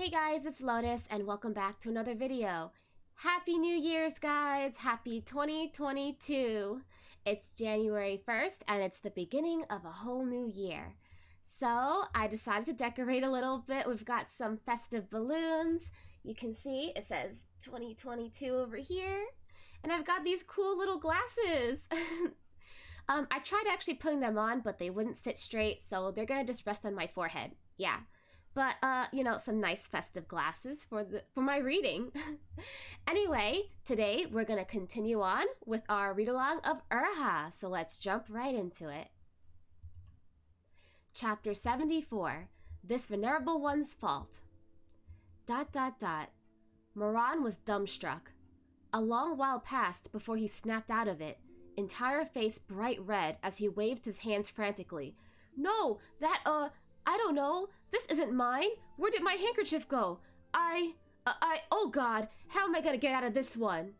Hey guys, it's Lotus and welcome back to another video. Happy New Year's guys! Happy 2022! It's January 1st and it's the beginning of a whole new year. So I decided to decorate a little bit. We've got some festive balloons. You can see it says 2022 over here. And I've got these cool little glasses. I tried actually putting them on, but they wouldn't sit straight, so they're gonna just rest on my forehead. Yeah. But, you know, some nice festive glasses for my reading. Anyway, today we're going to continue on with our read-along of Urha, so let's jump right into it. Chapter 74, This Venerable One's Fault. ... Moran was dumbstruck. A long while passed before he snapped out of it, entire face bright red as he waved his hands frantically. No, I don't know. This isn't mine. Where did my handkerchief go? Oh God, how am I gonna get out of this one?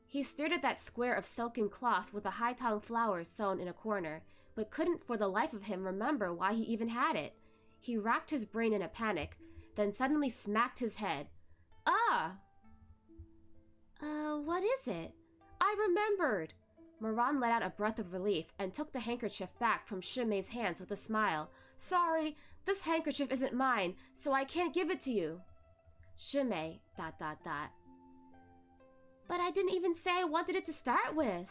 He stared at that square of silken cloth with a high-tongue flower sewn in a corner, but couldn't for the life of him remember why he even had it. He racked his brain in a panic, then suddenly smacked his head. What is it? I remembered! Moran let out a breath of relief and took the handkerchief back from Shimei's hands with a smile. Sorry, this handkerchief isn't mine, so I can't give it to you. Shimei, ... But I didn't even say I wanted it to start with.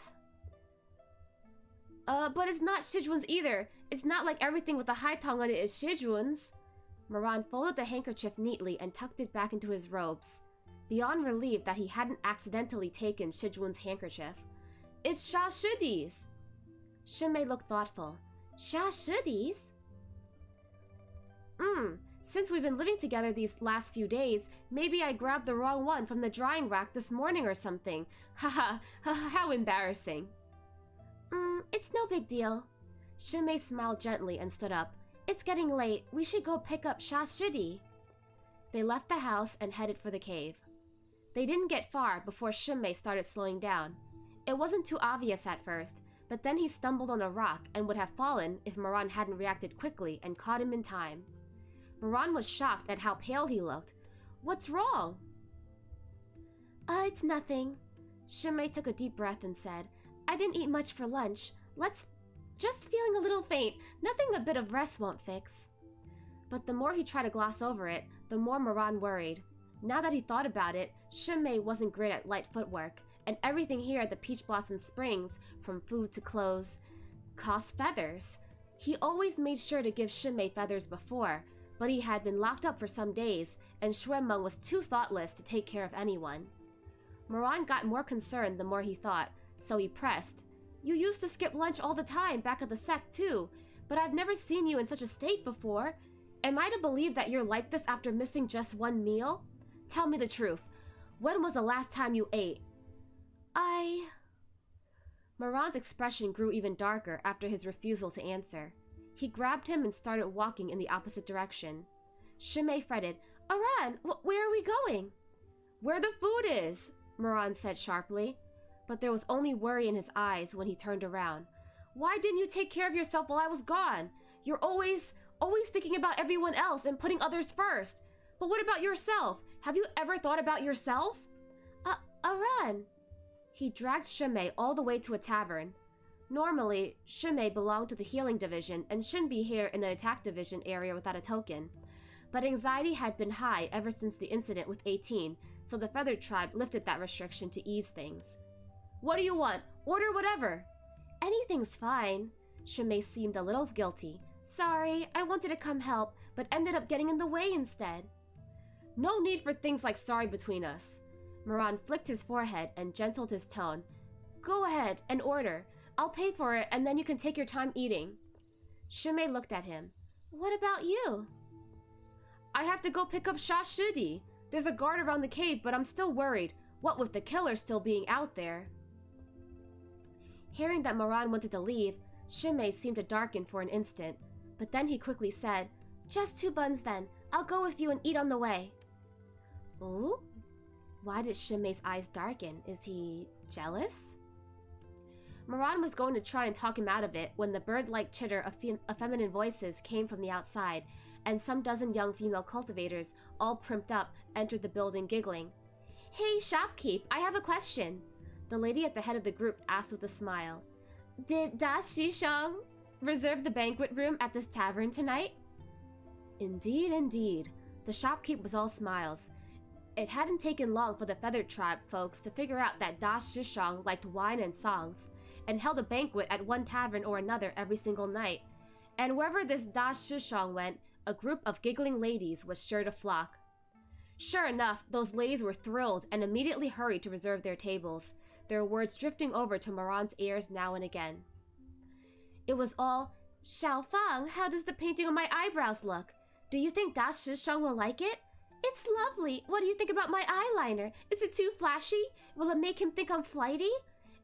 But it's not Shizun's either. It's not like everything with a high tongue on it is Shizun's. Moran folded the handkerchief neatly and tucked it back into his robes. Beyond relieved that he hadn't accidentally taken Shizun's handkerchief. It's Xiangshia's. Shimei looked thoughtful. Xiangshia's? Since we've been living together these last few days, maybe I grabbed the wrong one from the drying rack this morning or something. Haha, how embarrassing. It's no big deal. Shimei smiled gently and stood up. It's getting late. We should go pick up Xiangshia's. They left the house and headed for the cave. They didn't get far before Shimei started slowing down. It wasn't too obvious at first, but then he stumbled on a rock and would have fallen if Moran hadn't reacted quickly and caught him in time. Moran was shocked at how pale he looked. What's wrong? It's nothing. Shimei took a deep breath and said, I didn't eat much for lunch. Just feeling a little faint. Nothing a bit of rest won't fix. But the more he tried to gloss over it, the more Moran worried. Now that he thought about it, Shimei wasn't great at light footwork, and everything here at the Peach Blossom Springs, from food to clothes, cost feathers. He always made sure to give Shimei feathers before, but he had been locked up for some days, and Xuemeng was too thoughtless to take care of anyone. Moran got more concerned the more he thought, so he pressed. You used to skip lunch all the time back at the sect too, but I've never seen you in such a state before. Am I to believe that you're like this after missing just one meal? Tell me the truth. When was the last time you ate? Moran's expression grew even darker after his refusal to answer. He grabbed him and started walking in the opposite direction. Shimei fretted, Aran, where are we going? Where the food is, Moran said sharply. But there was only worry in his eyes when he turned around. Why didn't you take care of yourself while I was gone? You're always thinking about everyone else and putting others first. But what about yourself? Have you ever thought about yourself? Aran. He dragged Shimei all the way to a tavern. Normally, Shimei belonged to the healing division and shouldn't be here in the attack division area without a token. But anxiety had been high ever since the incident with 18, so the Feathered Tribe lifted that restriction to ease things. What do you want? Order whatever. Anything's fine. Shimei seemed a little guilty. Sorry, I wanted to come help, but ended up getting in the way instead. No need for things like sorry between us. Moran flicked his forehead and gentled his tone. Go ahead and order. I'll pay for it and then you can take your time eating. Shimei looked at him. What about you? I have to go pick up Xiangshia's. There's a guard around the cave, but I'm still worried. What with the killer still being out there? Hearing that Moran wanted to leave, Shimei seemed to darken for an instant, but then he quickly said, Just 2 buns then. I'll go with you and eat on the way. Ooh? Why did Shimei's eyes darken? Is he jealous? Moran was going to try and talk him out of it when the bird-like chitter of feminine voices came from the outside, and some dozen young female cultivators, all primped up, entered the building giggling. "Hey, shopkeep, I have a question," the lady at the head of the group asked with a smile. "Did Da Shishang reserve the banquet room at this tavern tonight?" Indeed, indeed. The shopkeep was all smiles. It hadn't taken long for the Feathered Tribe folks to figure out that Da Shishang liked wine and songs, and held a banquet at one tavern or another every single night. And wherever this Da Shishang went, a group of giggling ladies was sure to flock. Sure enough, those ladies were thrilled and immediately hurried to reserve their tables, their words drifting over to Moran's ears now and again. It was all, "Xiaofang, how does the painting on my eyebrows look? Do you think Da Shishang will like it? It's lovely. What do you think about my eyeliner? Is it too flashy? Will it make him think I'm flighty?"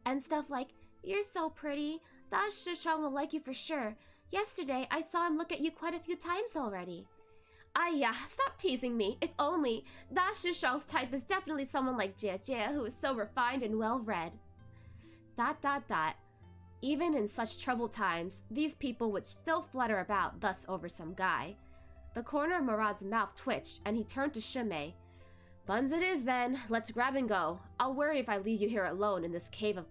And stuff like, "You're so pretty. Da Shishang will like you for sure. Yesterday, I saw him look at you quite a few times already." "Ayya, stop teasing me. If only. Da Shishang's type is definitely someone like Jie, who is so refined and well-read." ... Even in such troubled times, these people would still flutter about thus over some guy. The corner of Murad's mouth twitched, and he turned to Shimei. "Buns it is, then. Let's grab and go. I'll worry if I leave you here alone in this cave of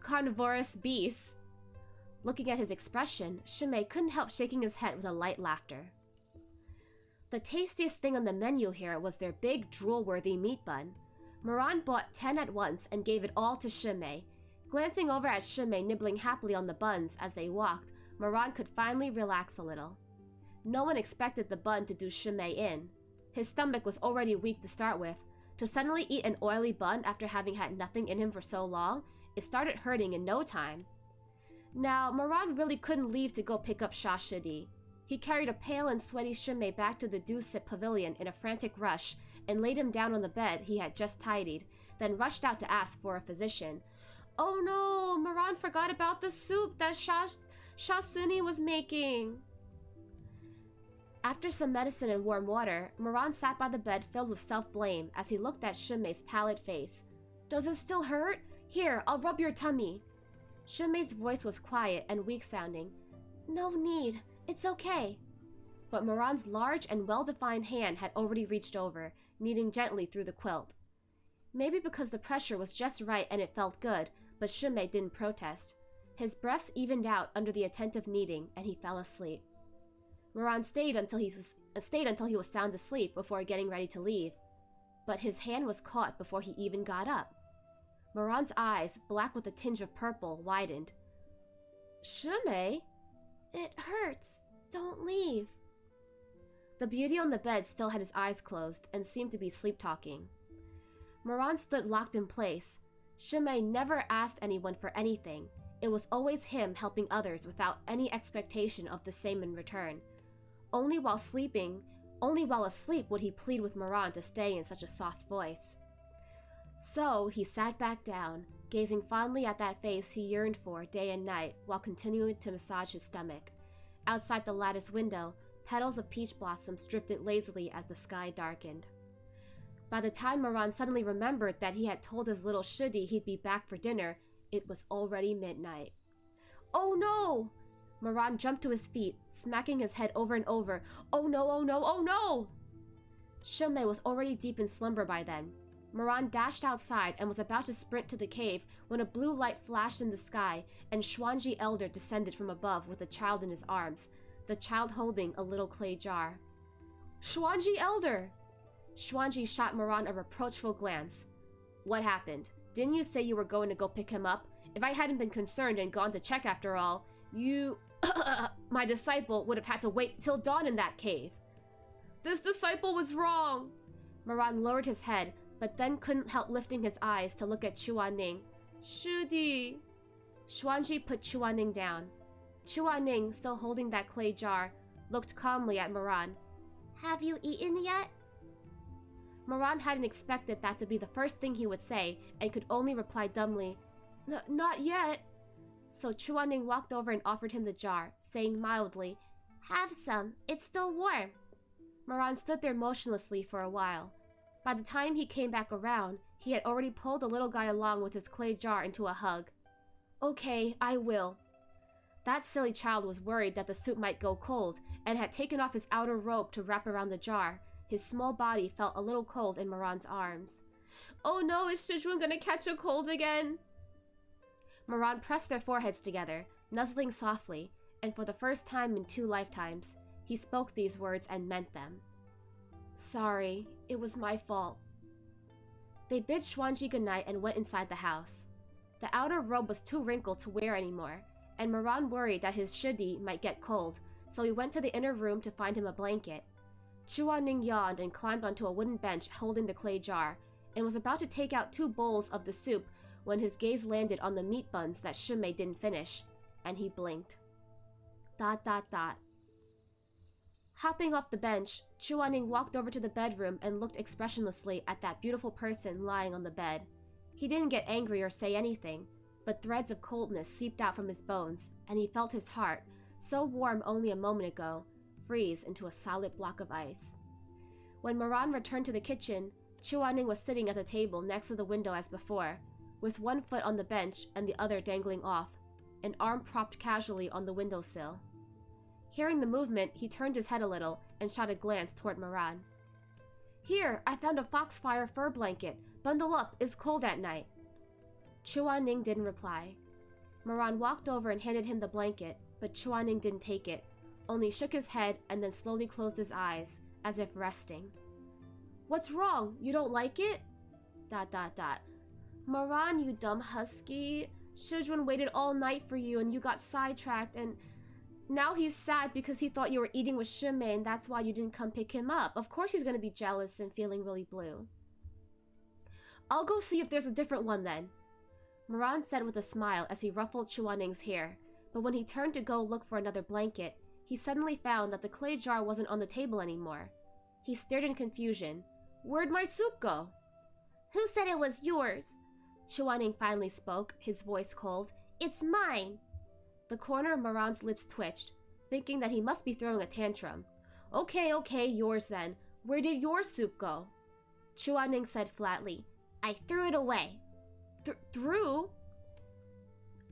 carnivorous beasts." Looking at his expression, Shimei couldn't help shaking his head with a light laughter. The tastiest thing on the menu here was their big, drool-worthy meat bun. Moran bought 10 at once and gave it all to Shimei. Glancing over at Shimei nibbling happily on the buns as they walked, Moran could finally relax a little. No one expected the bun to do Shimei in. His stomach was already weak to start with. To suddenly eat an oily bun after having had nothing in him for so long, it started hurting in no time. Now, Moran really couldn't leave to go pick up Shashidi. He carried a pale and sweaty Shimei back to the Dew-Sip Pavilion in a frantic rush and laid him down on the bed he had just tidied, then rushed out to ask for a physician. "Oh no, Moran forgot about the soup that Shasuni was making." After some medicine and warm water, Moran sat by the bed filled with self-blame as he looked at Shimei's pallid face. "Does it still hurt? Here, I'll rub your tummy." Shimei's voice was quiet and weak-sounding. "No need. It's okay." But Moran's large and well-defined hand had already reached over, kneading gently through the quilt. Maybe because the pressure was just right and it felt good, but Shimei didn't protest. His breaths evened out under the attentive kneading, and he fell asleep. Moran stayed until he was sound asleep before getting ready to leave. But his hand was caught before he even got up. Moran's eyes, black with a tinge of purple, widened. "Shimei?" "It hurts. Don't leave." The beauty on the bed still had his eyes closed and seemed to be sleep-talking. Moran stood locked in place. Shimei never asked anyone for anything. It was always him helping others without any expectation of the same in return. Only while asleep would he plead with Moran to stay in such a soft voice. So he sat back down, gazing fondly at that face he yearned for day and night while continuing to massage his stomach. Outside the lattice window, petals of peach blossoms drifted lazily as the sky darkened. By the time Moran suddenly remembered that he had told his little Shudi he'd be back for dinner, it was already midnight. "Oh no!" Moran jumped to his feet, smacking his head over and over. "Oh no, oh no, oh no!" Shimei was already deep in slumber by then. Moran dashed outside and was about to sprint to the cave when a blue light flashed in the sky and Xuanji Elder descended from above with a child in his arms, the child holding a little clay jar. "Xuanji Elder!" Xuanji shot Moran a reproachful glance. "What happened? Didn't you say you were going to go pick him up? If I hadn't been concerned and gone to check after all, my disciple would have had to wait till dawn in that cave." "This disciple was wrong." Moran lowered his head, but then couldn't help lifting his eyes to look at Chuaning. "Shudi." Xuanji put Chuaning down. Chuaning, still holding that clay jar, looked calmly at Moran. "Have you eaten yet?" Moran hadn't expected that to be the first thing he would say, and could only reply dumbly, "Not yet." So Chuaning walked over and offered him the jar, saying mildly, "Have some, it's still warm." Moran stood there motionlessly for a while. By the time he came back around, he had already pulled the little guy along with his clay jar into a hug. "Okay, I will." That silly child was worried that the soup might go cold and had taken off his outer robe to wrap around the jar. His small body felt a little cold in Moran's arms. Oh no, is Shizun gonna catch a cold again? Moran pressed their foreheads together, nuzzling softly, and for the first time in 2 lifetimes, he spoke these words and meant them. Sorry, it was my fault. They bid Xuanji goodnight and went inside the house. The outer robe was too wrinkled to wear anymore, and Moran worried that his shidi might get cold, so he went to the inner room to find him a blanket. Chuaning yawned and climbed onto a wooden bench holding the clay jar, and was about to take out 2 bowls of the soup when his gaze landed on the meat buns that Shimei didn't finish, and he blinked. ... Hopping off the bench, Chuaning walked over to the bedroom and looked expressionlessly at that beautiful person lying on the bed. He didn't get angry or say anything, but threads of coldness seeped out from his bones, and he felt his heart, so warm only a moment ago, freeze into a solid block of ice. When Moran returned to the kitchen, Chuaning was sitting at the table next to the window as before, with one foot on the bench and the other dangling off, an arm propped casually on the windowsill. Hearing the movement, he turned his head a little and shot a glance toward Moran. Here, I found a foxfire fur blanket. Bundle up, it's cold at night. Chuaning didn't reply. Moran walked over and handed him the blanket, but Chuaning didn't take it, only shook his head and then slowly closed his eyes, as if resting. What's wrong? You don't like it? ... Moran, you dumb husky. Shizun waited all night for you and you got sidetracked, and now he's sad because he thought you were eating with Shimei and that's why you didn't come pick him up. Of course he's gonna be jealous and feeling really blue. I'll go see if there's a different one then, Moran said with a smile as he ruffled Chuaning's hair, but when he turned to go look for another blanket, he suddenly found that the clay jar wasn't on the table anymore. He stared in confusion. Where'd my soup go? Who said it was yours? Chuaning finally spoke, his voice cold. It's mine. The corner of Moran's lips twitched, thinking that he must be throwing a tantrum. Okay, yours then. Where did your soup go? Chuaning said flatly. I threw it away. Threw?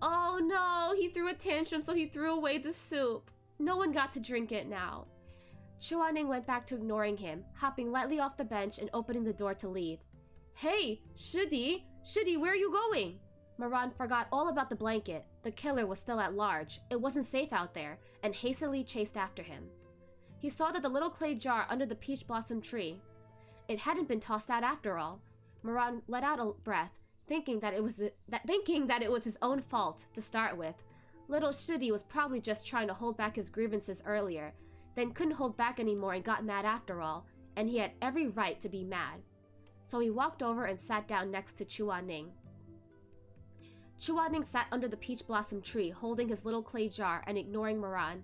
Oh no, he threw a tantrum, so he threw away the soup. No one got to drink it now. Chuaning went back to ignoring him, hopping lightly off the bench and opening the door to leave. Hey, Shidi, where are you going? Moran forgot all about the blanket. The killer was still at large. It wasn't safe out there, and hastily chased after him. He saw that the little clay jar under the peach blossom tree. It hadn't been tossed out after all. Moran let out a breath, thinking that it was his own fault to start with. Little Shidi was probably just trying to hold back his grievances earlier, then couldn't hold back anymore and got mad after all, and he had every right to be mad. So he walked over and sat down next to Chuaning. Chuaning sat under the peach blossom tree, holding his little clay jar and ignoring Moran.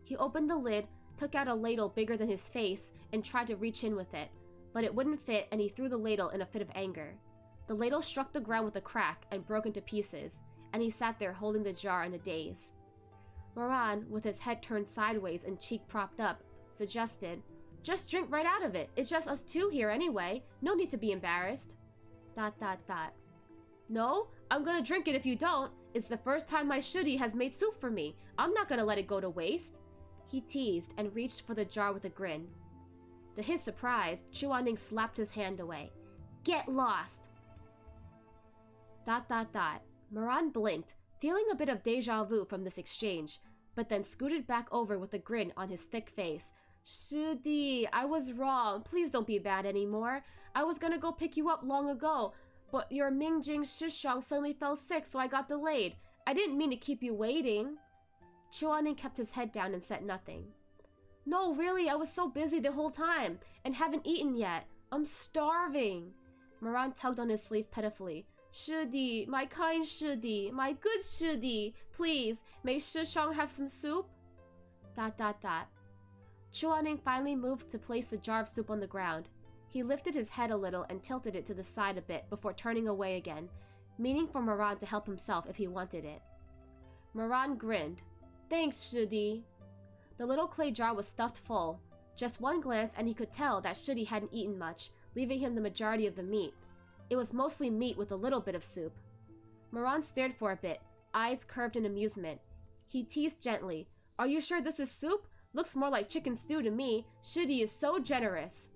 He opened the lid, took out a ladle bigger than his face, and tried to reach in with it, but it wouldn't fit and he threw the ladle in a fit of anger. The ladle struck the ground with a crack and broke into pieces, and he sat there holding the jar in a daze. Moran, with his head turned sideways and cheek propped up, suggested, Just drink right out of it. It's just us two here anyway. No need to be embarrassed. ... No, I'm gonna drink it if you don't. It's the first time my shudi has made soup for me. I'm not gonna let it go to waste. He teased and reached for the jar with a grin. To his surprise, Chuaning slapped his hand away. Get lost! ... Moran blinked, feeling a bit of deja vu from this exchange, but then scooted back over with a grin on his thick face. Shudi, I was wrong. Please don't be bad anymore. I was gonna go pick you up long ago, but your Mingjing Shishang suddenly fell sick, so I got delayed. I didn't mean to keep you waiting. Chuaning kept his head down and said nothing. No, really, I was so busy the whole time, and haven't eaten yet. I'm starving. Moran tugged on his sleeve pitifully. Shudi, my kind Shudi, my good Shudi, please, may Shishang have some soup? ... Chuaning finally moved to place the jar of soup on the ground. He lifted his head a little and tilted it to the side a bit before turning away again, meaning for Moran to help himself if he wanted it. Moran grinned. Thanks, Shudi. The little clay jar was stuffed full. Just one glance and he could tell that Shudi hadn't eaten much, leaving him the majority of the meat. It was mostly meat with a little bit of soup. Moran stared for a bit, eyes curved in amusement. He teased gently. Are you sure this is soup? Looks more like chicken stew to me. Shidi is so generous. ...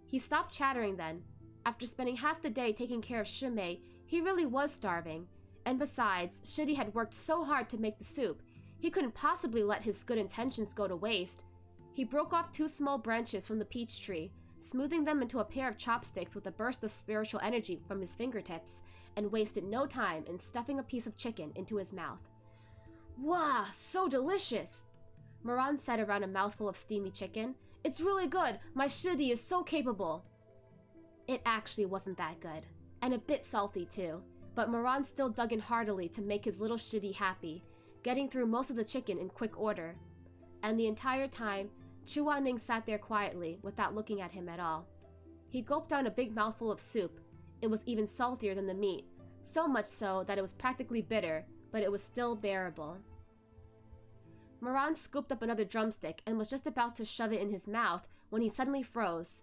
He stopped chattering then. After spending half the day taking care of Shimei, he really was starving. And besides, Shidi had worked so hard to make the soup, he couldn't possibly let his good intentions go to waste. He broke off 2 small branches from the peach tree, smoothing them into a pair of chopsticks with a burst of spiritual energy from his fingertips, and wasted no time in stuffing a piece of chicken into his mouth. Wow, so delicious! Moran said around a mouthful of steamy chicken. It's really good! My Shidi is so capable! It actually wasn't that good, and a bit salty too, but Moran still dug in heartily to make his little Shidi happy, getting through most of the chicken in quick order. And the entire time, Chuaning sat there quietly, without looking at him at all. He gulped down a big mouthful of soup. It was even saltier than the meat, so much so that it was practically bitter, but it was still bearable. Moran scooped up another drumstick and was just about to shove it in his mouth when he suddenly froze.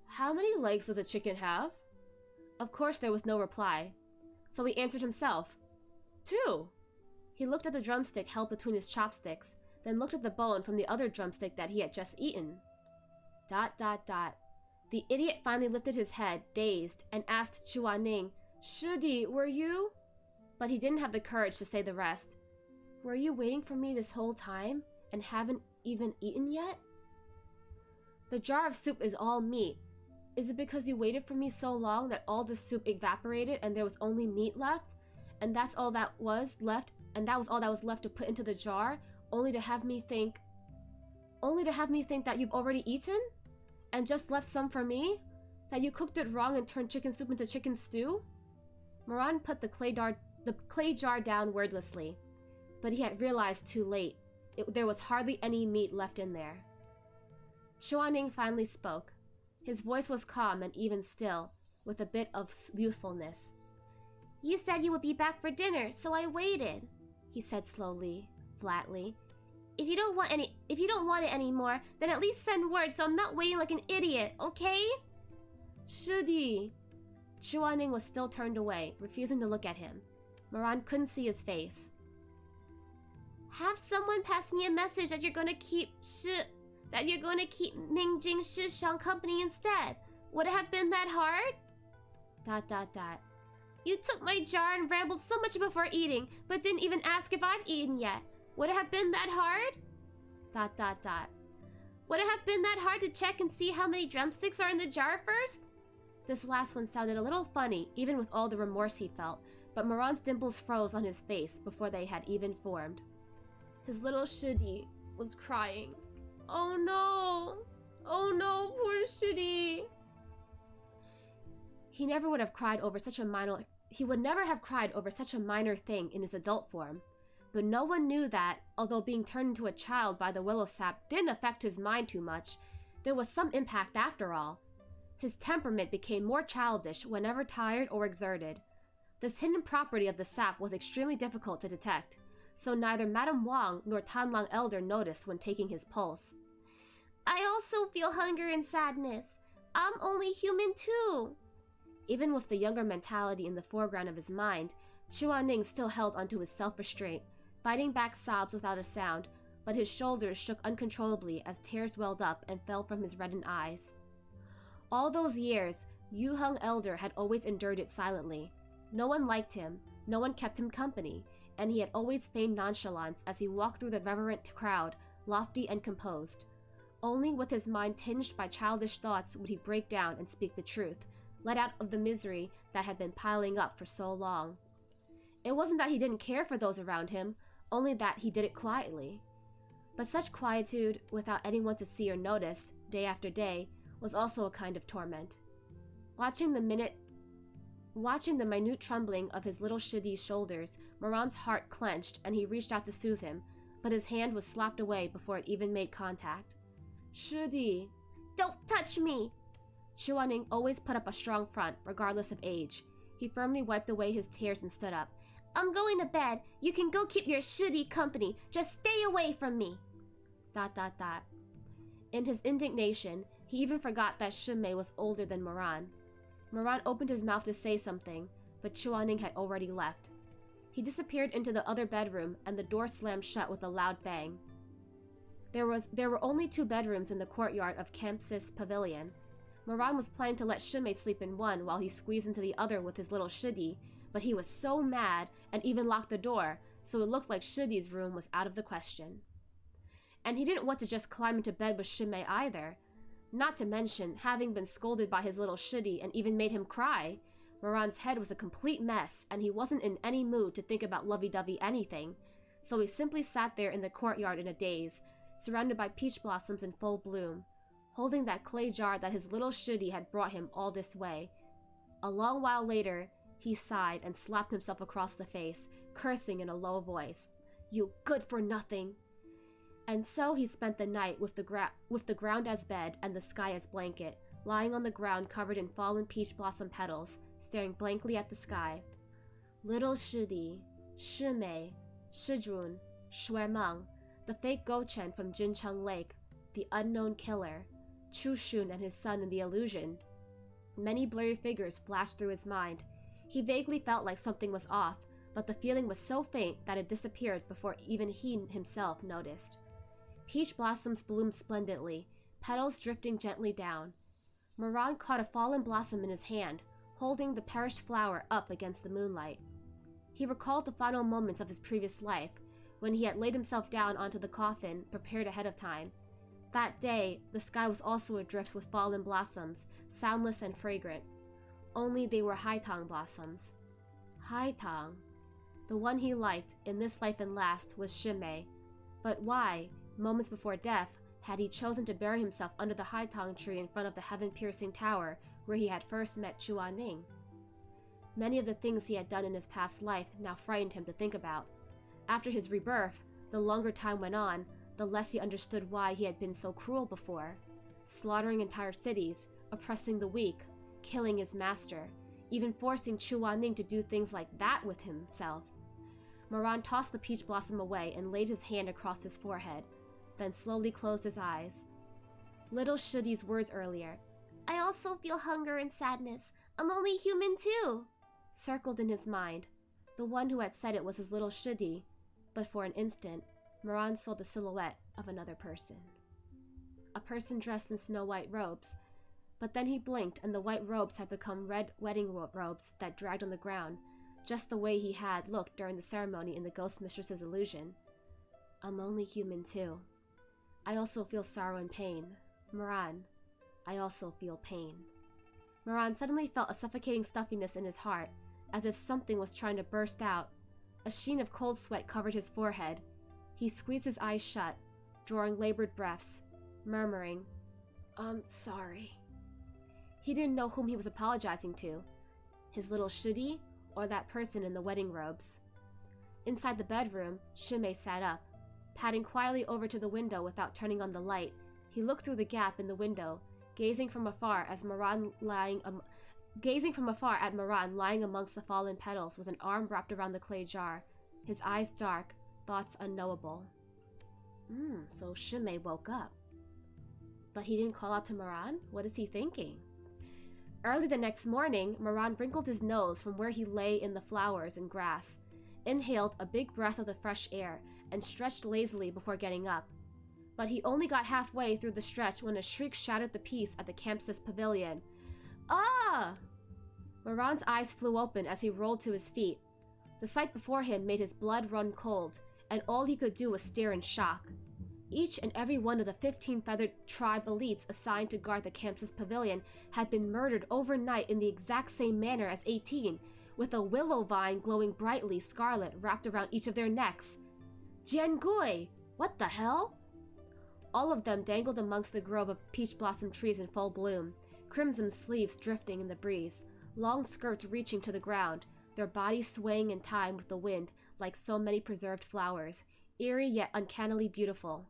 How many legs does a chicken have? Of course there was no reply, so he answered himself. 2. He looked at the drumstick held between his chopsticks, then looked at the bone from the other drumstick that he had just eaten. ... The idiot finally lifted his head, dazed, and asked Chuaning, Shidi, were you? But he didn't have the courage to say the rest. Were you waiting for me this whole time, and haven't even eaten yet? The jar of soup is all meat. Is it because you waited for me so long that all the soup evaporated and there was only meat left? And that's all that was left, and that was all that was left to put into the jar, only to have me think that you've already eaten? And just left some for me? That you cooked it wrong and turned chicken soup into chicken stew? Moran put the clay jar down wordlessly, but he had realized too late. There was hardly any meat left in there. Chuaning finally spoke. His voice was calm and even still, with a bit of youthfulness. You said you would be back for dinner, so I waited, he said slowly, flatly. If you don't want it anymore, then at least send word so I'm not waiting like an idiot, okay? Shidi. Chuaning was still turned away, refusing to look at him. Moran couldn't see his face. Have someone pass me a message that you're gonna keep Mingjing Shishang company instead. Would it have been that hard? ... You took my jar and rambled so much before eating, but didn't even ask if I've eaten yet. Would it have been that hard? ... Would it have been that hard to check and see how many drumsticks are in the jar first? This last one sounded a little funny, even with all the remorse he felt, but Moran's dimples froze on his face before they had even formed. His little Shidi was crying. Oh no! Oh no, poor Shidi! He would never have cried over such a minor thing in his adult form. But no one knew that, although being turned into a child by the willow sap didn't affect his mind too much, there was some impact after all. His temperament became more childish whenever tired or exerted. This hidden property of the sap was extremely difficult to detect, so neither Madame Wang nor Tanlang Elder noticed when taking his pulse. I also feel hunger and sadness. I'm only human too. Even with the younger mentality in the foreground of his mind, Chuaning still held onto his self-restraint, biting back sobs without a sound, but his shoulders shook uncontrollably as tears welled up and fell from his reddened eyes. All those years, Yu Hung Elder had always endured it silently. No one liked him, no one kept him company, and he had always feigned nonchalance as he walked through the reverent crowd, lofty and composed. Only with his mind tinged by childish thoughts would he break down and speak the truth, let out of the misery that had been piling up for so long. It wasn't that he didn't care for those around him, only that he did it quietly. But such quietude, without anyone to see or notice, day after day, was also a kind of torment. Watching the minute trembling of his little Shidi's shoulders, Moran's heart clenched and he reached out to soothe him, but his hand was slapped away before it even made contact. Shidi! Don't touch me! Chuaning always put up a strong front, regardless of age. He firmly wiped away his tears and stood up. I'm going to bed. You can go keep your Shidi company. Just stay away from me. ... In his indignation, he even forgot that Shimei was older than Moran. Moran opened his mouth to say something, but Chuaning had already left. He disappeared into the other bedroom, and the door slammed shut with a loud bang. There were only 2 bedrooms in the courtyard of Campus Pavilion. Moran was planning to let Shimei sleep in one while he squeezed into the other with his little Shidi, but he was so mad and even locked the door, so it looked like Shidi's room was out of the question. And he didn't want to just climb into bed with Shimei either. Not to mention, having been scolded by his little Shidi and even made him cry, Moran's head was a complete mess, and he wasn't in any mood to think about lovey-dovey anything, so he simply sat there in the courtyard in a daze, surrounded by peach blossoms in full bloom, holding that clay jar that his little Shidi had brought him all this way. A long while later, he sighed and slapped himself across the face, cursing in a low voice, "You good-for-nothing!" And so he spent the night with the ground as bed and the sky as blanket, lying on the ground covered in fallen peach blossom petals, staring blankly at the sky. Little Shidi, Shimei, Shizun, Shuemeng, the fake Gochen from Jincheng Lake, the unknown killer, Chu Shun and his son in the illusion. Many blurry figures flashed through his mind. He vaguely felt like something was off, but the feeling was so faint that it disappeared before even he himself noticed. Peach blossoms bloomed splendidly, petals drifting gently down. Moran caught a fallen blossom in his hand, holding the perished flower up against the moonlight. He recalled the final moments of his previous life, when he had laid himself down onto the coffin, prepared ahead of time. That day, the sky was also adrift with fallen blossoms, soundless and fragrant. Only they were Haitang blossoms. Haitang. The one he liked, in this life and last, was Shimei. But why, moments before death, had he chosen to bury himself under the Haitang tree in front of the heaven-piercing tower where he had first met Chua Ning? Many of the things he had done in his past life now frightened him to think about. After his rebirth, the longer time went on, the less he understood why he had been so cruel before. Slaughtering entire cities, oppressing the weak, killing his master, even forcing Chua Ning to do things like that with himself. Moran tossed the peach blossom away and laid his hand across his forehead, then slowly closed his eyes. Little Shidi's words earlier, "I also feel hunger and sadness. I'm only human too," circled in his mind. The one who had said it was his little Shidi, but for an instant, Moran saw the silhouette of another person. A person dressed in snow-white robes, but then he blinked and the white robes had become red wedding robes that dragged on the ground, just the way he had looked during the ceremony in the Ghost Mistress's illusion. "I'm only human too. I also feel sorrow and pain. Moran, I also feel pain." Moran suddenly felt a suffocating stuffiness in his heart, as if something was trying to burst out. A sheen of cold sweat covered his forehead. He squeezed his eyes shut, drawing labored breaths, murmuring, "I'm sorry." He didn't know whom he was apologizing to, his little Shidi or that person in the wedding robes. Inside the bedroom, Shimei sat up. Padding quietly over to the window without turning on the light, he looked through the gap in the window, gazing from afar at Moran lying amongst the fallen petals with an arm wrapped around the clay jar, his eyes dark, thoughts unknowable. So Shimei woke up. But he didn't call out to Moran? What is he thinking? Early the next morning, Moran wrinkled his nose from where he lay in the flowers and grass, inhaled a big breath of the fresh air, and stretched lazily before getting up. But he only got halfway through the stretch when a shriek shattered the peace at the campus pavilion. "Ah!" Moran's eyes flew open as he rolled to his feet. The sight before him made his blood run cold, and all he could do was stare in shock. Each and every one of the 15 feathered tribe elites assigned to guard the campus pavilion had been murdered overnight in the exact same manner as 18, with a willow vine glowing brightly scarlet wrapped around each of their necks. Jiangui! What the hell? All of them dangled amongst the grove of peach blossom trees in full bloom, crimson sleeves drifting in the breeze, long skirts reaching to the ground, their bodies swaying in time with the wind like so many preserved flowers, eerie yet uncannily beautiful.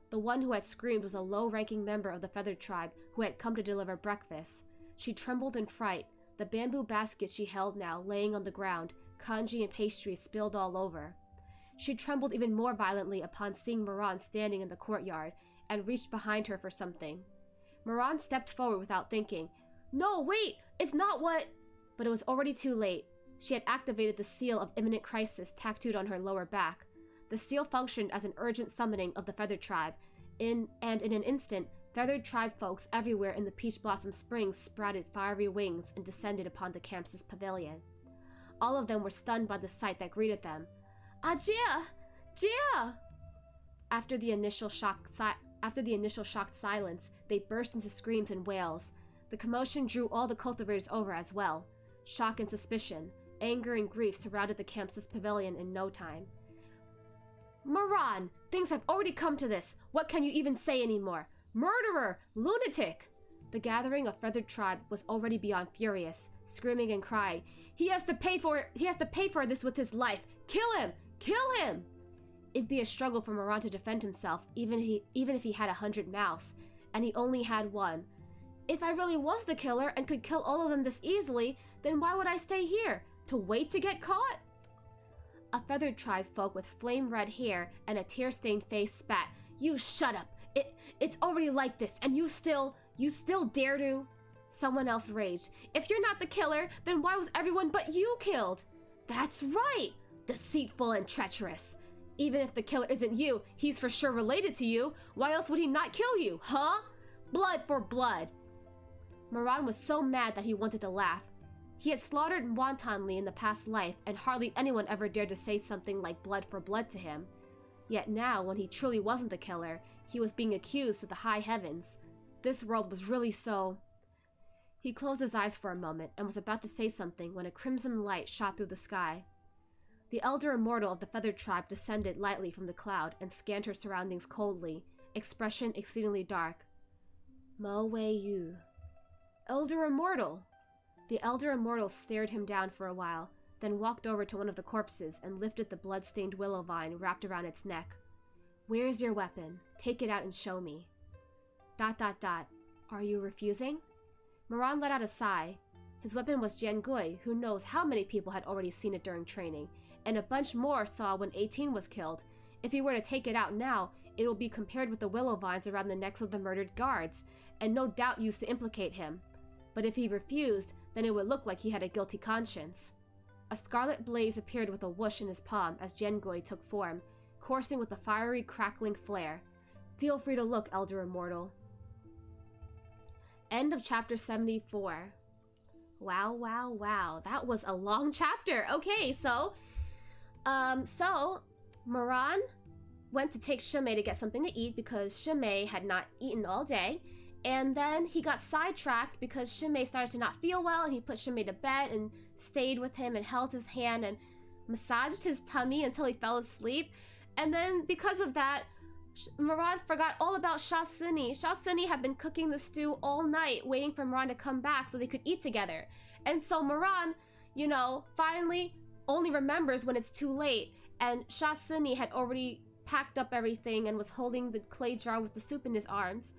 The one who had screamed was a low-ranking member of the feathered tribe who had come to deliver breakfast. She trembled in fright, the bamboo basket she held now laying on the ground, kanji and pastry spilled all over. She trembled even more violently upon seeing Moran standing in the courtyard, and reached behind her for something. Moran stepped forward without thinking. "No, wait! It's not what—" But it was already too late. She had activated the seal of imminent crisis tattooed on her lower back. The seal functioned as an urgent summoning of the Feathered Tribe, and in an instant, feathered tribe folks everywhere in the Peach Blossom Springs sprouted fiery wings and descended upon the campus pavilion. All of them were stunned by the sight that greeted them. Jia! Jia! After the initial shocked silence, they burst into screams and wails. The commotion drew all the cultivators over as well. Shock and suspicion, anger and grief surrounded the campus pavilion in no time. Moran! Things have already come to this! What can you even say anymore? Murderer! Lunatic! The gathering of feathered tribe was already beyond furious, screaming and crying. He has to pay for this with his life! Kill him! Kill him! It'd be a struggle for Moran to defend himself, even if he had 100 mouths, and he only had one. If I really was the killer and could kill all of them this easily, then why would I stay here? To wait to get caught? A feathered tribe folk with flame-red hair and a tear-stained face spat. You shut up! It's already like this, and you still dare to? Someone else raged. If you're not the killer, then why was everyone but you killed? That's right! Deceitful and treacherous. Even if the killer isn't you, he's for sure related to you. Why else would he not kill you, huh? Blood for blood. Moran was so mad that he wanted to laugh. He had slaughtered wantonly in the past life, and hardly anyone ever dared to say something like blood for blood to him. Yet now, when he truly wasn't the killer, he was being accused to the high heavens. This world was really so... He closed his eyes for a moment and was about to say something when a crimson light shot through the sky. The elder immortal of the feathered tribe descended lightly from the cloud and scanned her surroundings coldly, expression exceedingly dark. Mo Wei Yu. Elder immortal! The elder immortal stared him down for a while, then walked over to one of the corpses and lifted the blood-stained willow vine wrapped around its neck. Where's your weapon? Take it out and show me. ... Are you refusing? Moran let out a sigh. His weapon was Jiangui, who knows how many people had already seen it during training, and a bunch more saw when 18 was killed. If he were to take it out now, it will be compared with the willow vines around the necks of the murdered guards, and no doubt used to implicate him. But if he refused, then it would look like he had a guilty conscience. A scarlet blaze appeared with a whoosh in his palm as Jiangui took form, coursing with a fiery, crackling flare. Feel free to look, Elder Immortal. End of chapter 74. Wow, wow, wow. That was a long chapter. Okay, so Moran went to take Shimei to get something to eat because Shimei had not eaten all day. And then he got sidetracked because Shimei started to not feel well, and he put Shimei to bed and stayed with him and held his hand and massaged his tummy until he fell asleep. And then because of that, Moran forgot all about Shasini. Shasini had been cooking the stew all night, waiting for Moran to come back so they could eat together. And so Moran, finally only remembers when it's too late. And Shasini had already packed up everything and was holding the clay jar with the soup in his arms.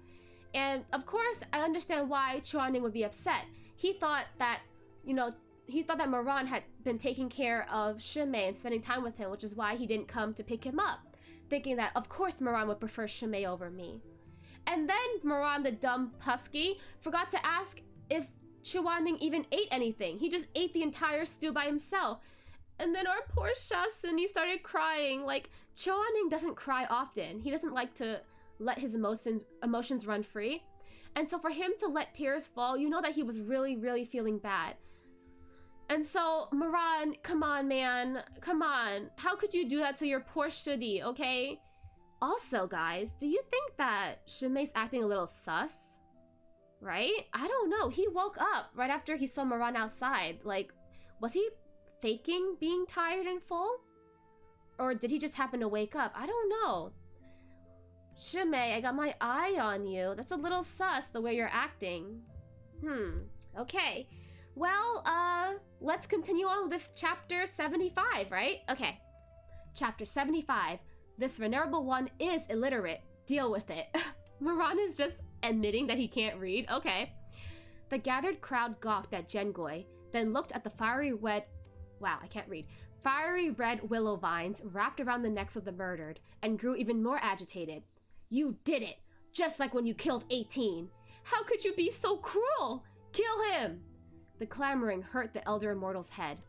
And of course, I understand why Chuaning would be upset. He thought that, Moran had been taking care of Shimei and spending time with him, which is why he didn't come to pick him up, thinking that, of course, Moran would prefer Shimei over me. And then Moran, the dumb husky, forgot to ask if Chuaning even ate anything. He just ate the entire stew by himself. And then our poor Shasini started crying. Like, Chuaning doesn't cry often. He doesn't like to let his emotions run free. And so for him to let tears fall, you know that he was really, really feeling bad. And so, Moran, come on, man. Come on. How could you do that to your poor Shudi, okay? Also, guys, do you think that Shimei's acting a little sus? Right? I don't know. He woke up right after he saw Moran outside. Like, was he faking being tired and full? Or did he just happen to wake up? I don't know. Shimei, I got my eye on you. That's a little sus, the way you're acting. Okay. Well, let's continue on with chapter 75, right? Okay. Chapter 75. This venerable one is illiterate. Deal with it. Moran is just admitting that he can't read. Okay. The gathered crowd gawked at Jiangui, then looked at the fiery red willow vines wrapped around the necks of the murdered, and grew even more agitated. You did it! Just like when you killed 18! How could you be so cruel? Kill him! The clamoring hurt the Elder Immortal's head.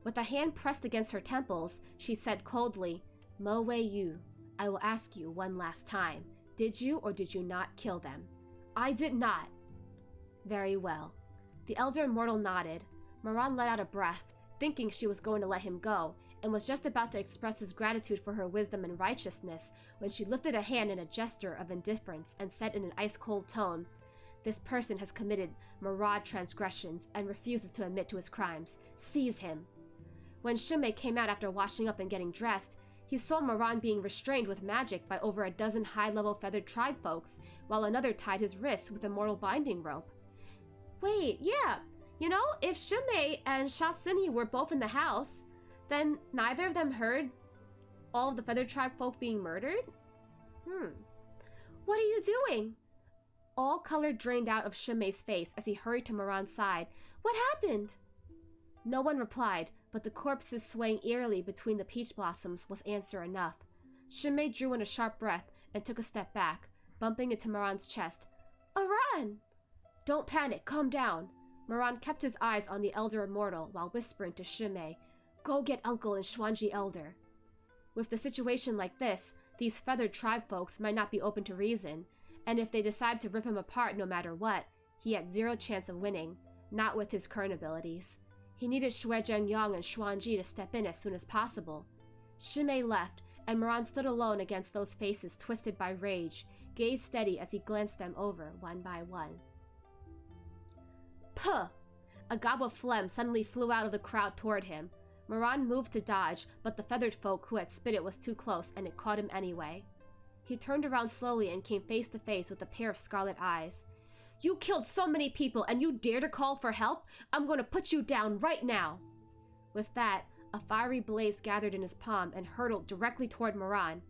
With a hand pressed against her temples, she said coldly, "Mo Wei Yu, I will ask you one last time. Did you or did you not kill them?" "I did not." "Very well." The elder immortal nodded. Moran let out a breath, thinking she was going to let him go, and was just about to express his gratitude for her wisdom and righteousness when she lifted a hand in a gesture of indifference and said in an ice-cold tone, "This person has committed myriad transgressions and refuses to admit to his crimes. Seize him." When Shimei came out after washing up and getting dressed, he saw Moran being restrained with magic by over a dozen high-level feathered tribe folks, while another tied his wrists with a mortal binding rope. Wait, yeah, if Shimei and Shasini were both in the house, then neither of them heard all of the feathered tribe folk being murdered? What are you doing? All color drained out of Shimei's face as he hurried to Moran's side. What happened? No one replied, but the corpses swaying eerily between the peach blossoms was answer enough. Shimei drew in a sharp breath and took a step back, bumping into Moran's chest. "Aran!" "Don't panic, calm down." Moran kept his eyes on the elder immortal while whispering to Shimei, "Go get Uncle and Xuanji Elder." With the situation like this, these feathered tribe folks might not be open to reason, and if they decided to rip him apart no matter what, he had zero chance of winning, not with his current abilities. He needed Xue Zhengyang and Xuanji to step in as soon as possible. Shimei left, and Moran stood alone against those faces twisted by rage, gaze steady as he glanced them over one by one. Puh! A gob of phlegm suddenly flew out of the crowd toward him. Moran moved to dodge, but the feathered folk who had spit it was too close, and it caught him anyway. He turned around slowly and came face to face with a pair of scarlet eyes. "You killed so many people, and you dare to call for help? I'm going to put you down right now!" With that, a fiery blaze gathered in his palm and hurtled directly toward Moran.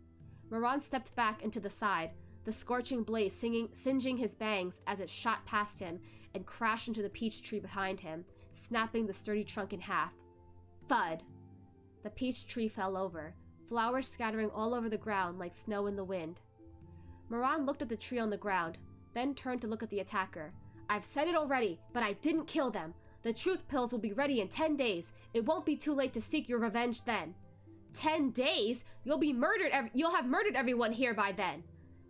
Moran stepped back and to the side, the scorching blaze singeing his bangs as it shot past him and crashed into the peach tree behind him, snapping the sturdy trunk in half. Thud! The peach tree fell over, flowers scattering all over the ground like snow in the wind. Moran looked at the tree on the ground, then turned to look at the attacker. "I've said it already, but I didn't kill them. The truth pills will be ready in 10 days. It won't be too late to seek your revenge then." 10 days? You'll have murdered everyone here by then.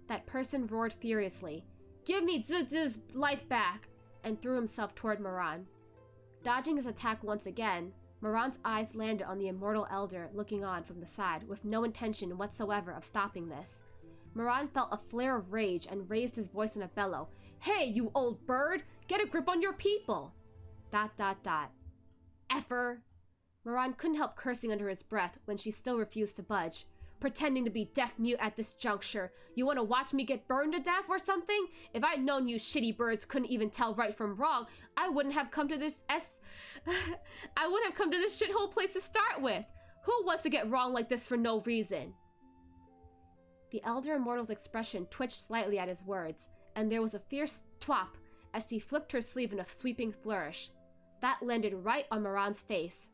That person roared furiously. "Give me Zizi's life back," and threw himself toward Moran. Dodging his attack once again, Moran's eyes landed on the immortal elder looking on from the side with no intention whatsoever of stopping this. Moran felt a flare of rage and raised his voice in a bellow. "Hey, you old bird! Get a grip on your people!" ... Effer! Moran couldn't help cursing under his breath when she still refused to budge. "Pretending to be deaf-mute at this juncture. You want to watch me get burned to death or something? If I'd known you shitty birds couldn't even tell right from wrong, I wouldn't have come to this shithole place to start with. Who wants to get wrong like this for no reason?" The elder immortal's expression twitched slightly at his words, and there was a fierce twop as she flipped her sleeve in a sweeping flourish. That landed right on Moran's face.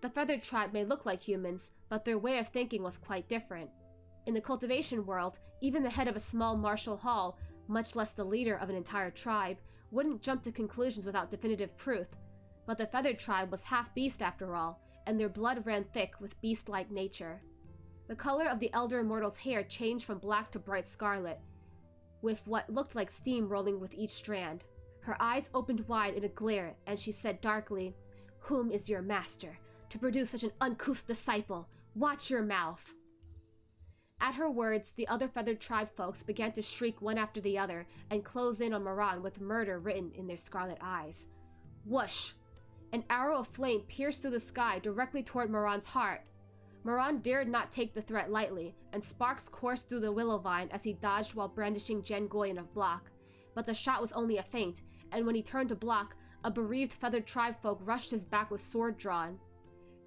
The feathered tribe may look like humans, but their way of thinking was quite different. In the cultivation world, even the head of a small martial hall, much less the leader of an entire tribe, wouldn't jump to conclusions without definitive proof. But the feathered tribe was half beast after all, and their blood ran thick with beast-like nature. The color of the elder immortal's hair changed from black to bright scarlet, with what looked like steam rolling with each strand. Her eyes opened wide in a glare, and she said darkly, "Whom is your master? To produce such an uncouth disciple? Watch your mouth!" At her words, the other feathered tribe folks began to shriek one after the other and close in on Moran with murder written in their scarlet eyes. Whoosh! An arrow of flame pierced through the sky directly toward Moran's heart. Moran dared not take the threat lightly, and sparks coursed through the willow vine as he dodged while brandishing Jengoi in a block. But the shot was only a feint, and when he turned to block, a bereaved feathered tribe folk rushed his back with sword drawn.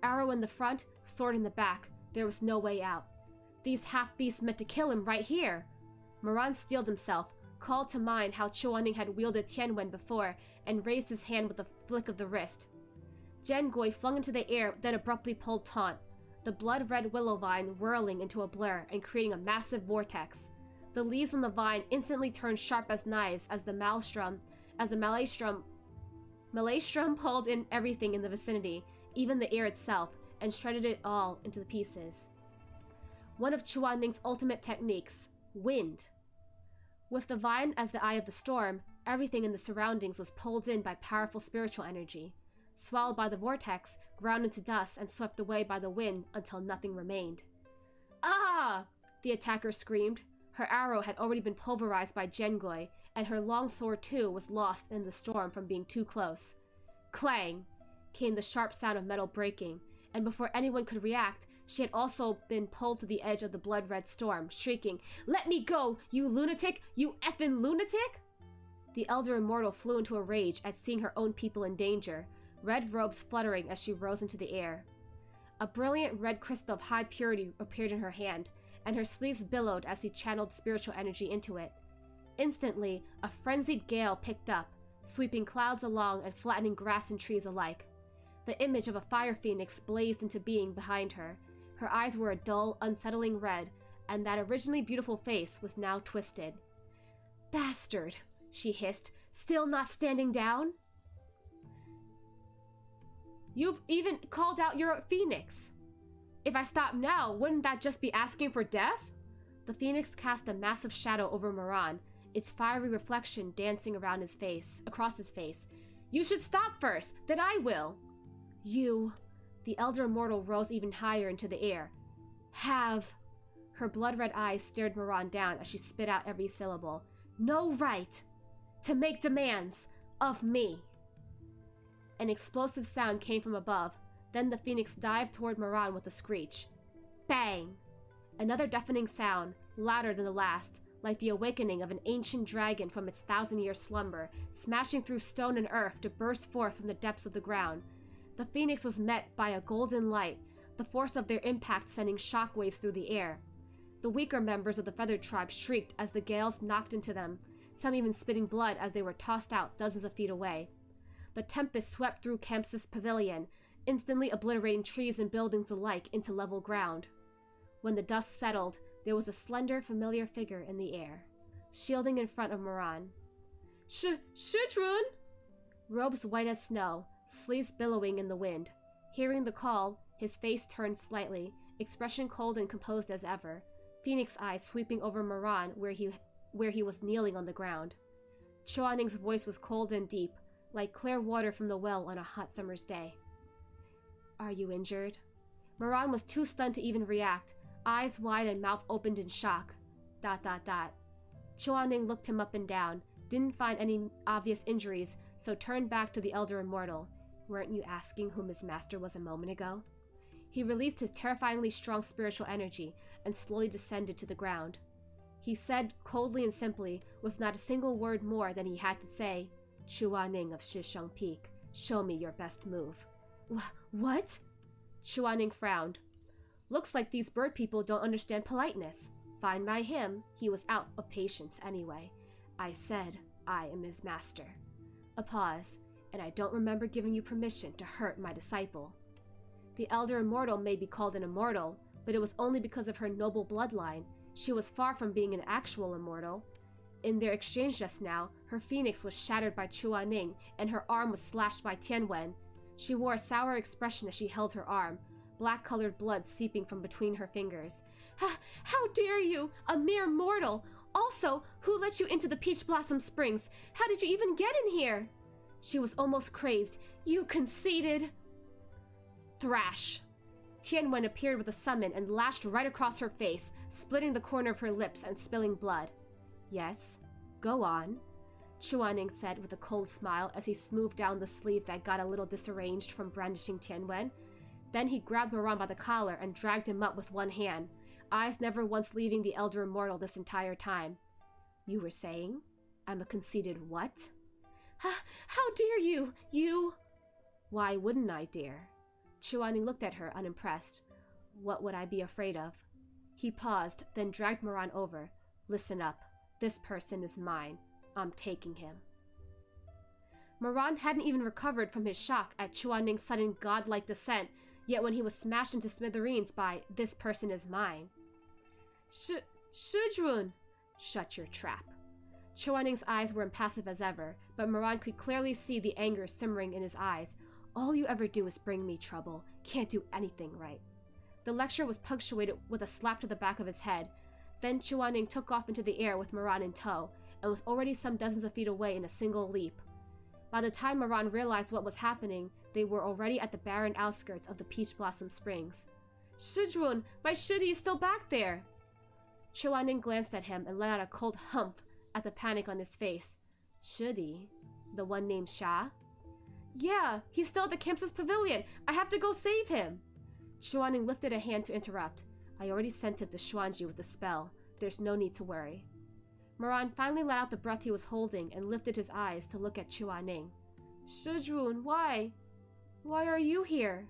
Arrow in the front, sword in the back. There was no way out. These half-beasts meant to kill him right here. Moran steeled himself, called to mind how Chuaning had wielded Tianwen before, and raised his hand with a flick of the wrist. Jengoi flung into the air, then abruptly pulled taunt, the blood-red willow vine whirling into a blur and creating a massive vortex. The leaves on the vine instantly turned sharp as knives as the maelstrom pulled in everything in the vicinity, even the air itself, and shredded it all into pieces. One of Chuaning's ultimate techniques, wind. With the vine as the eye of the storm, everything in the surroundings was pulled in by powerful spiritual energy, swallowed by the vortex, ground into dust, and swept away by the wind until nothing remained. Ah! The attacker screamed. Her arrow had already been pulverized by Jiangui, and her long sword too was lost in the storm from being too close. Clang! Came the sharp sound of metal breaking, and before anyone could react, she had also been pulled to the edge of the blood-red storm, shrieking, "Let me go, you lunatic! You effing lunatic!" The elder immortal flew into a rage at seeing her own people in danger, red robes fluttering as she rose into the air. A brilliant red crystal of high purity appeared in her hand, and her sleeves billowed as she channeled spiritual energy into it. Instantly, a frenzied gale picked up, sweeping clouds along and flattening grass and trees alike. The image of a fire phoenix blazed into being behind her. Her eyes were a dull, unsettling red, and that originally beautiful face was now twisted. "Bastard," she hissed, "still not standing down? You've even called out your phoenix. If I stop now, wouldn't that just be asking for death?" The phoenix cast a massive shadow over Moran, its fiery reflection dancing around his face, across his face. "You should stop first, then I will." "You..." The elder immortal rose even higher into the air. "Have..." Her blood-red eyes stared Moran down as she spit out every syllable. "No right to make demands of me." An explosive sound came from above. Then the phoenix dived toward Moran with a screech. Bang! Another deafening sound, louder than the last, like the awakening of an ancient dragon from its 1,000-year slumber, smashing through stone and earth to burst forth from the depths of the ground. The phoenix was met by a golden light, the force of their impact sending shockwaves through the air. The weaker members of the feathered tribe shrieked as the gales knocked into them, some even spitting blood as they were tossed out dozens of feet away. The tempest swept through Campus Pavilion, instantly obliterating trees and buildings alike into level ground. When the dust settled, there was a slender, familiar figure in the air, shielding in front of Moran. Shizun! Robes white as snow, sleeves billowing in the wind. Hearing the call, his face turned slightly, expression cold and composed as ever, phoenix eyes sweeping over Moran where he was kneeling on the ground. Chuaning's voice was cold and deep, like clear water from the well on a hot summer's day. "Are you injured?" Moran was too stunned to even react, eyes wide and mouth opened in shock. ... Chuaning looked him up and down, didn't find any obvious injuries, so turned back to the elder immortal. "Weren't you asking whom his master was a moment ago?" He released his terrifyingly strong spiritual energy and slowly descended to the ground. He said coldly and simply, with not a single word more than he had to say, "Chuaning of Shisheng Peak, show me your best move." What? Chuaning frowned. "Looks like these bird people don't understand politeness. Fine by him, he was out of patience anyway. I said I am his master." A pause, "And I don't remember giving you permission to hurt my disciple." The elder immortal may be called an immortal, but it was only because of her noble bloodline. She was far from being an actual immortal. In their exchange just now, her phoenix was shattered by Chuaning, and her arm was slashed by Tianwen. She wore a sour expression as she held her arm, black-colored blood seeping from between her fingers. How dare you, a mere mortal! Also, who let you into the Peach Blossom Springs? How did you even get in here?" She was almost crazed. "You conceited..." Thrash! Tianwen appeared with a summon and lashed right across her face, splitting the corner of her lips and spilling blood. "Yes, go on," Chuaning said with a cold smile as he smoothed down the sleeve that got a little disarranged from brandishing Tianwen. Then he grabbed Moran by the collar and dragged him up with one hand, eyes never once leaving the elder immortal this entire time. "You were saying? I'm a conceited what?" How dare you? You..." "Why wouldn't I dare?" Chuaning looked at her, unimpressed. "What would I be afraid of?" He paused, then dragged Moran over. "Listen up. This person is mine. I'm taking him." Moran hadn't even recovered from his shock at Chuaning's sudden godlike descent, yet when he was smashed into smithereens by "this person is mine." Shizun! "Shut your trap." Chuaning's eyes were impassive as ever, but Moran could clearly see the anger simmering in his eyes. All you ever do is bring me trouble. Can't do anything right. The lecture was punctuated with a slap to the back of his head. Then Chuaning took off into the air with Moran in tow, and was already some dozens of feet away in a single leap. By the time Moran realized what was happening, they were already at the barren outskirts of the Peach Blossom Springs. Shizun, my Shudi is still back there! Chuaning glanced at him and let out a cold humph at the panic on his face. Shudi? The one named Sha? Yeah, he's still at the campus pavilion. I have to go save him. Chuaning lifted a hand to interrupt. I already sent him to Xuanji with the spell. There's no need to worry. Moran finally let out the breath he was holding and lifted his eyes to look at Chuaning. Shizun, why? Why are you here?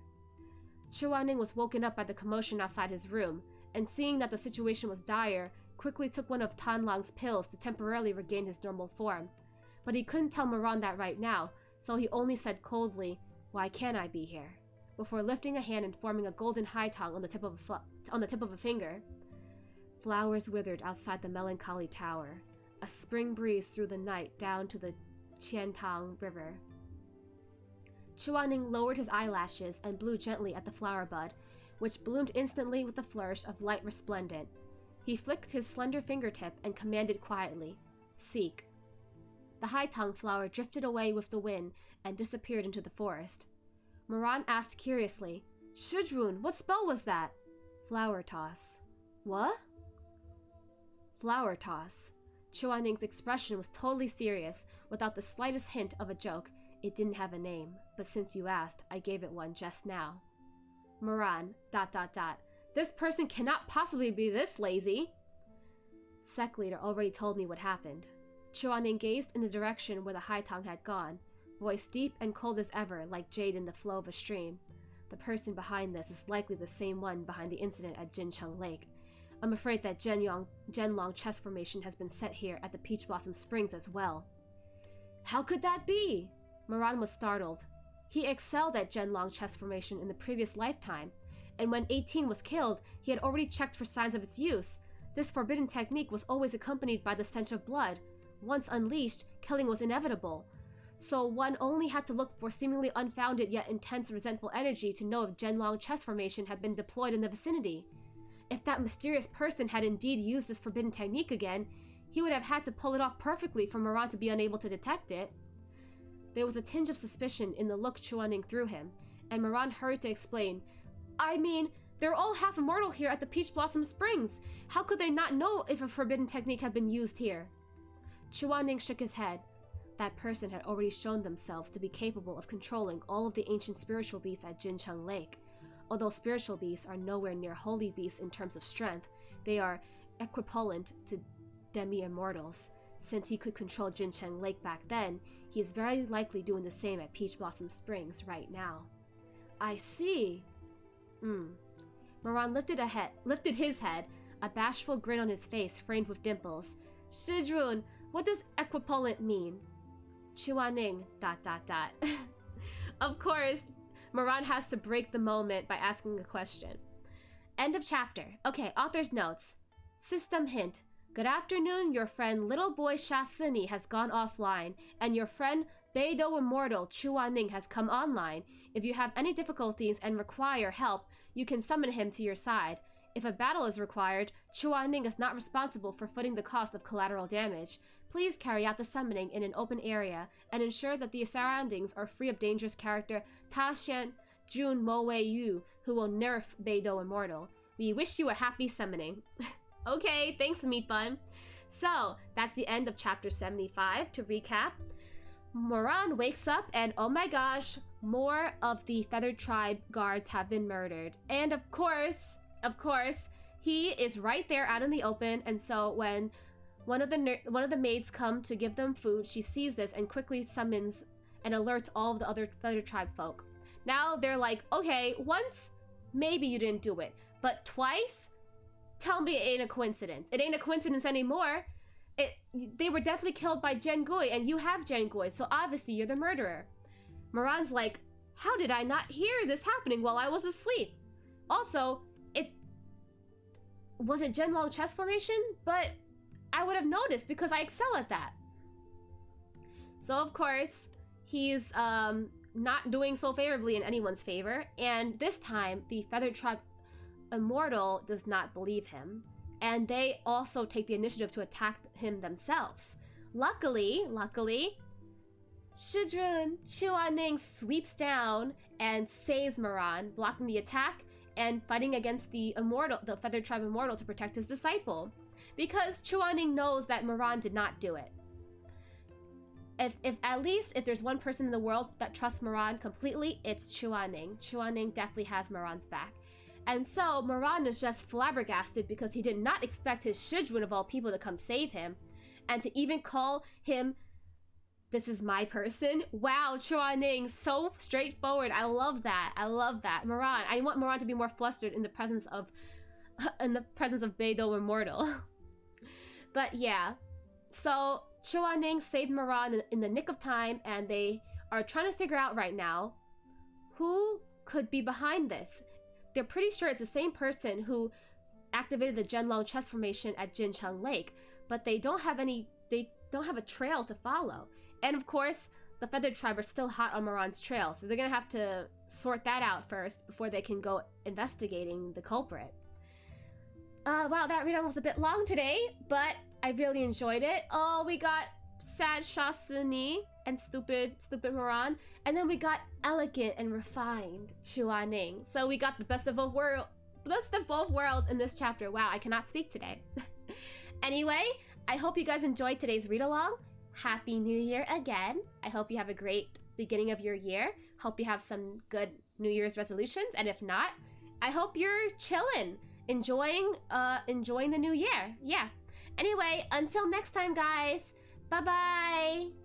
Chuaning was woken up by the commotion outside his room, and seeing that the situation was dire, quickly took one of Tanlang's pills to temporarily regain his normal form. But he couldn't tell Moran that right now, so he only said coldly, "Why can't I be here?" before lifting a hand and forming a golden high tongue on the tip of a finger. Flowers withered outside the melancholy tower. A spring breeze through the night down to the Qiantang River. Chuaning lowered his eyelashes and blew gently at the flower bud, which bloomed instantly with a flourish of light resplendent. He flicked his slender fingertip and commanded quietly, "Seek." The high-tongue flower drifted away with the wind and disappeared into the forest. Moran asked curiously, "Shizun, what spell was that?" "Flower toss." "What?" "Flower toss." Chuaning's expression was totally serious, without the slightest hint of a joke. It didn't have a name, but since you asked, I gave it one just now. Moran, ... This person cannot possibly be this lazy. Sect leader already told me what happened. Chuaning gazed in the direction where the high tongue had gone, voice deep and cold as ever, like jade in the flow of a stream. The person behind this is likely the same one behind the incident at Jincheng Lake. I'm afraid that Zhenlong chess formation has been set here at the Peach Blossom Springs as well. How could that be? Moran was startled. He excelled at Zhenlong chess formation in the previous lifetime, and when 18 was killed, he had already checked for signs of its use. This forbidden technique was always accompanied by the stench of blood. Once unleashed, killing was inevitable. So one only had to look for seemingly unfounded yet intense resentful energy to know if Zhenlong chess formation had been deployed in the vicinity. If that mysterious person had indeed used this forbidden technique again, he would have had to pull it off perfectly for Moran to be unable to detect it. There was a tinge of suspicion in the look Chuaning threw him, and Moran hurried to explain, I mean, they're all half immortal here at the Peach Blossom Springs. How could they not know if a forbidden technique had been used here? Chuaning shook his head. That person had already shown themselves to be capable of controlling all of the ancient spiritual beasts at Jincheng Lake. Although spiritual beasts are nowhere near holy beasts in terms of strength, they are equivalent to demi-immortals. Since he could control Jincheng Lake back then, he is very likely doing the same at Peach Blossom Springs right now. I see. Moran lifted his head, a bashful grin on his face framed with dimples. Shizun, what does equivalent mean? Chuaning, ... Of course, Moran has to break the moment by asking a question. End of chapter. Okay, author's notes. System hint. Good afternoon, your friend little boy Sha Sini has gone offline, and your friend Beidou Immortal Chuaning has come online. If you have any difficulties and require help, you can summon him to your side. If a battle is required, Chuaning is not responsible for footing the cost of collateral damage. Please carry out the summoning in an open area and ensure that the surroundings are free of dangerous character Ta Xian Jun Mo Wei Yu, who will nerf Beidou Immortal. We wish you a happy summoning. Okay, thanks Meatbun. So, that's the end of chapter 75. To recap, Moran wakes up and oh my gosh, more of the Feathered Tribe guards have been murdered. And of course, he is right there out in the open, and so when one of the maids come to give them food, she sees this and quickly summons and alerts all of the other Feathered Tribe folk. Now they're like, okay, once, maybe you didn't do it, but twice? Tell me it ain't a coincidence. It ain't a coincidence anymore. They were definitely killed by Jen Gui, and you have Jen Gui, so obviously you're the murderer. Moran's like, how did I not hear this happening while I was asleep? Also, was it Zhenlong chess formation? But I would have noticed because I excel at that. So of course, he's not doing so favorably in anyone's favor, and this time the Feathered Tribe Immortal does not believe him, and they also take the initiative to attack him themselves. Luckily, Shizun Chuaning sweeps down and saves Moran, blocking the attack and fighting against the Feathered Tribe Immortal to protect his disciple. Because Chuaning knows that Moran did not do it. If at least if there's one person in the world that trusts Moran completely, it's Chuaning. Chuaning definitely has Moran's back. And so Moran is just flabbergasted because he did not expect his Shizun of all people to come save him. And to even call him, "This is my person." Wow, Chuaning, so straightforward. I love that. I love that. Moran, I want Moran to be more flustered in the presence of Beidou Immortal. But yeah, so Chuaning saved Moran in the nick of time, and they are trying to figure out right now who could be behind this. They're pretty sure it's the same person who activated the Zhenlong chest formation at Jincheng Lake, but they don't have a trail to follow. And of course, the Feathered Tribe are still hot on Moran's trail, so they're gonna have to sort that out first before they can go investigating the culprit. Wow, that read was a bit long today, but I really enjoyed it. Oh, we got sad Shasuni and stupid Moran, and then we got elegant and refined Chuaning. So we got the best of both worlds in this chapter. Wow, I cannot speak today. Anyway, I hope you guys enjoyed today's read-along. Happy New Year again. I hope you have a great beginning of your year. Hope you have some good New Year's resolutions, and if not, I hope you're chilling, enjoying the new year. Yeah. Anyway, until next time, guys. Bye-bye.